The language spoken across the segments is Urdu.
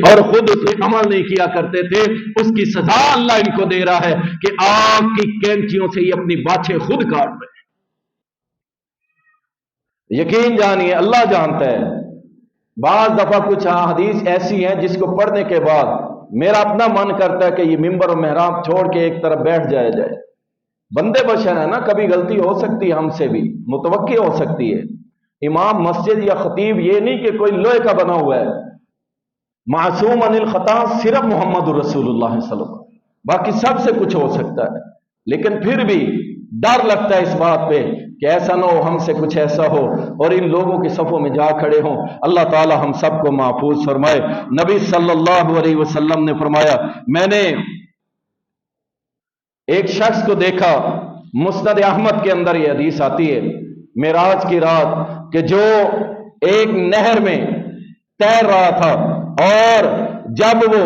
اور خود اس پہ عمل نہیں کیا کرتے تھے، اس کی سزا اللہ ان کو دے رہا ہے کہ آگ کی کینچیوں سے یہ اپنی باچھیں خود کاٹ رہے ہیں۔ یقین جانیے اللہ جانتا ہے۔ بعض دفعہ کچھ حدیث ایسی ہیں جس کو پڑھنے کے بعد میرا اپنا من کرتا ہے کہ یہ ممبر و محراب چھوڑ کے ایک طرف بیٹھ جائے۔ بندے بشر ہے نا، کبھی غلطی ہو سکتی ہے، ہم سے بھی متوقع ہو سکتی ہے۔ امام مسجد یا خطیب یہ نہیں کہ کوئی لوہے کا بنا ہوا ہے، معصوم عن الخطا صرف محمد رسول اللہ صلی اللہ علیہ وسلم، باقی سب سے کچھ ہو سکتا ہے، لیکن پھر بھی ڈر لگتا ہے اس بات پہ کہ ایسا نہ ہو ہم سے کچھ ایسا ہو اور ان لوگوں کی صفوں میں جا کھڑے ہوں۔ اللہ تعالی ہم سب کو محفوظ فرمائے۔ نبی صلی اللہ علیہ وسلم نے فرمایا، میں نے ایک شخص کو دیکھا، مسند احمد کے اندر یہ حدیث آتی ہے معراج کی رات، کہ جو ایک نہر میں تیر رہا تھا اور جب وہ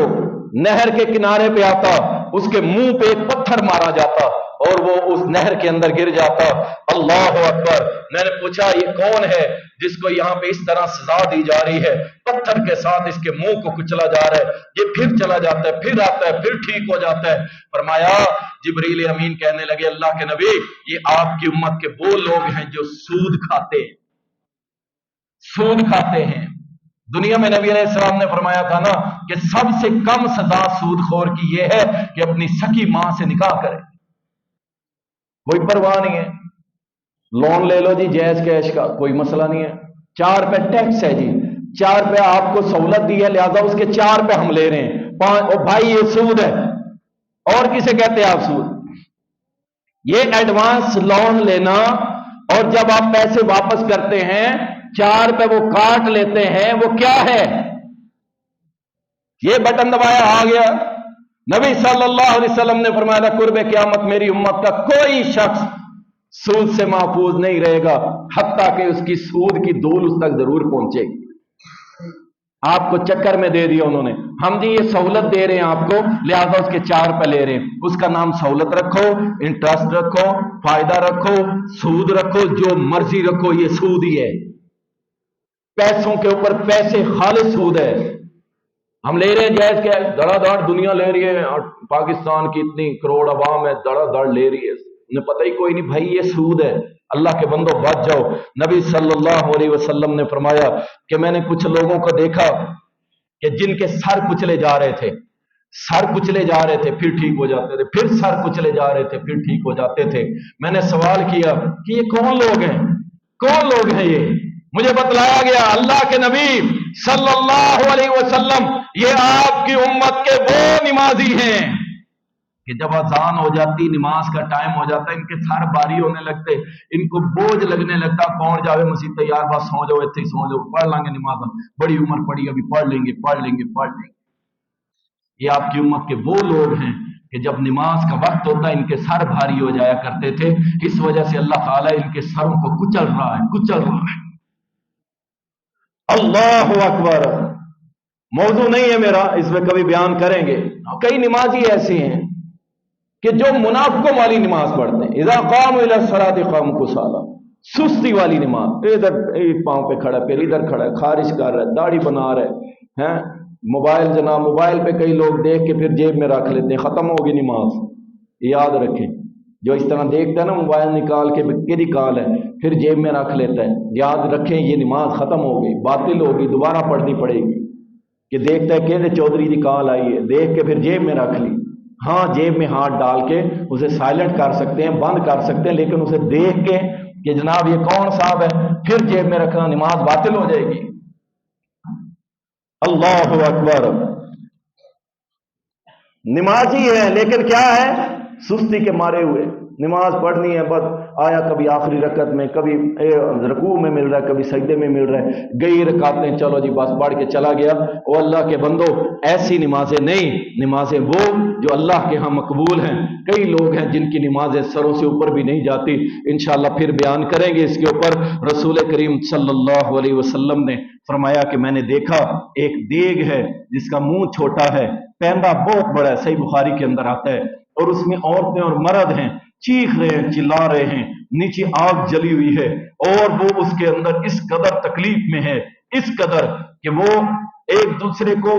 نہر کے کنارے پہ آتا اس کے منہ پہ ایک پتھر مارا جاتا اور وہ اس نہر کے اندر گر جاتا۔ اللہ اکبر! میں نے پوچھا یہ کون ہے جس کو یہاں پہ اس طرح سزا دی جا رہی ہے، پتھر کے ساتھ اس کے منہ کو کچلا جا رہا ہے، یہ پھر چلا جاتا ہے، پھر آتا ہے، پھر ٹھیک ہو جاتا ہے۔ فرمایا جبریل امین کہنے لگے اللہ کے نبی یہ آپ کی امت کے وہ لوگ ہیں جو سود کھاتے ہیں، سود کھاتے ہیں۔ دنیا میں نبی علیہ السلام نے فرمایا تھا نا کہ سب سے کم سزا سود خور کی یہ ہے کہ اپنی سکی ماں سے نکاح کرے، کوئی پرواہ نہیں ہے، لون لے لو جی جائز کیش کا، کوئی مسئلہ نہیں ہے، 4 پہ ٹیکس ہے جی، 4 پہ آپ کو سہولت دی ہے لہذا اس کے 4 پہ ہم لے رہے ہیں، 5 او بھائی یہ سود ہے۔ اور کسے کہتے ہیں آپ سود؟ یہ ایڈوانس لون لینا اور جب آپ پیسے واپس کرتے ہیں 4 پہ وہ کاٹ لیتے ہیں، وہ کیا ہے؟ یہ بٹن دبایا آ گیا۔ نبی صلی اللہ علیہ وسلم نے فرمایا قرب قیامت میری امت کا کوئی شخص سود سے محفوظ نہیں رہے گا حتیٰ کہ اس کی سود کی دول اس تک ضرور پہنچے گی۔ آپ کو چکر میں دے دیا انہوں نے، ہم جی یہ سہولت دے رہے ہیں آپ کو لہذا اس کے 4 پہ لے رہے ہیں، اس کا نام سہولت رکھو، انٹرسٹ رکھو، فائدہ رکھو، سود رکھو، جو مرضی رکھو، یہ سود ہی ہے۔ پیسوں کے اوپر پیسے خالص سود ہے۔ ہم لے رہے ہیں جائز کیا ہے، دڑا دڑ دنیا لے رہی ہے، اور پاکستان کی اتنی کروڑ عوام ہے دڑا دڑ لے رہی ہے، انہیں پتہ ہی کوئی نہیں بھائی یہ سود ہے۔ اللہ کے بندوں بچ جاؤ۔ نبی صلی اللہ علیہ وسلم نے فرمایا کہ میں نے کچھ لوگوں کو دیکھا کہ جن کے سر کچلے جا رہے تھے، سر کچلے جا رہے تھے پھر ٹھیک ہو جاتے تھے، پھر سر کچلے جا رہے تھے پھر ٹھیک ہو جاتے تھے۔ میں نے سوال کیا کہ یہ کون لوگ ہیں، کون لوگ ہیں یہ؟ مجھے بتلایا گیا اللہ کے نبی صلی اللہ علیہ وسلم یہ آپ کی امت کے وہ نمازی ہیں کہ جب اذان ہو جاتی، نماز کا ٹائم ہو جاتا ہے، ان کے سر بھاری ہونے لگتے، ان کو بوجھ لگنے لگتا، کون جاوے مسیح تیار بس سو جاؤ ایتھے ہی سو جاؤ، پڑھ لیں گے نماز، بڑی عمر پڑی ابھی پڑھ لیں گے پڑھ لیں گے پڑھ لیں گے۔ یہ آپ کی امت کے وہ لوگ ہیں کہ جب نماز کا وقت ہوتا ہے ان کے سر بھاری ہو جایا کرتے تھے، اس وجہ سے اللہ تعالیٰ ان کے سروں کو کچل رہا ہے، کچل رہا ہے۔ اللہ اکبر! موضوع نہیں ہے میرا، اس میں کبھی بیان کریں گے۔ کئی نمازی ایسے ہیں کہ جو منافقوں والی نماز پڑھتے ہیں، اذا قاموا الی الصلاۃ قاموا کسالی، سستی والی نماز، ادھر ایک پاؤں پہ کھڑا پھر ادھر کھڑا ہے، خارج کر رہا ہے، داڑھی بنا رہا ہے، موبائل جناب موبائل پہ کئی لوگ دیکھ کے پھر جیب میں رکھ لیتے ہیں، ختم ہوگی نماز۔ یاد رکھیں جو اس طرح دیکھتا ہے نا موبائل نکال کے کدی کال ہے پھر جیب میں رکھ لیتا ہے، یاد رکھیں یہ نماز ختم ہو گئی، باطل ہوگی، دوبارہ پڑھنی پڑے گی۔ کہ دیکھتا ہے کہ چودھری کی کال آئی ہے، دیکھ کے پھر جیب میں رکھ لی، ہاں جیب میں ہاتھ ڈال کے اسے سائلنٹ کر سکتے ہیں، بند کر سکتے ہیں، لیکن اسے دیکھ کے کہ جناب یہ کون صاحب ہے پھر جیب میں رکھنا، نماز باطل ہو جائے گی۔ اللہ اکبر! نمازی ہے لیکن کیا ہے؟ سستی کے مارے ہوئے، نماز پڑھنی ہے بس آیا کبھی آخری رکعت میں، کبھی رکوع میں مل رہا ہے، کبھی سجدے میں مل رہا ہے، گئی رکعتیں چلو جی بس پڑھ کے چلا گیا۔ او اللہ کے بندو ایسی نمازیں نہیں، نمازیں وہ جو اللہ کے ہاں مقبول ہیں۔ کئی لوگ ہیں جن کی نمازیں سروں سے اوپر بھی نہیں جاتی، انشاءاللہ پھر بیان کریں گے اس کے اوپر۔ رسول کریم صلی اللہ علیہ وسلم نے فرمایا کہ میں نے دیکھا ایک دیگ ہے جس کا منہ چھوٹا ہے، پیندہ بہت بڑا ہے، صحیح بخاری کے اندر آتا ہے، اور اس میں عورتیں اور مرد ہیں، چیخ رہے ہیں، چلا رہے ہیں، نیچے آگ جلی ہوئی ہے، اور وہ اس کے اندر اس قدر تکلیف میں ہے، اس قدر کہ وہ ایک دوسرے کو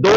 2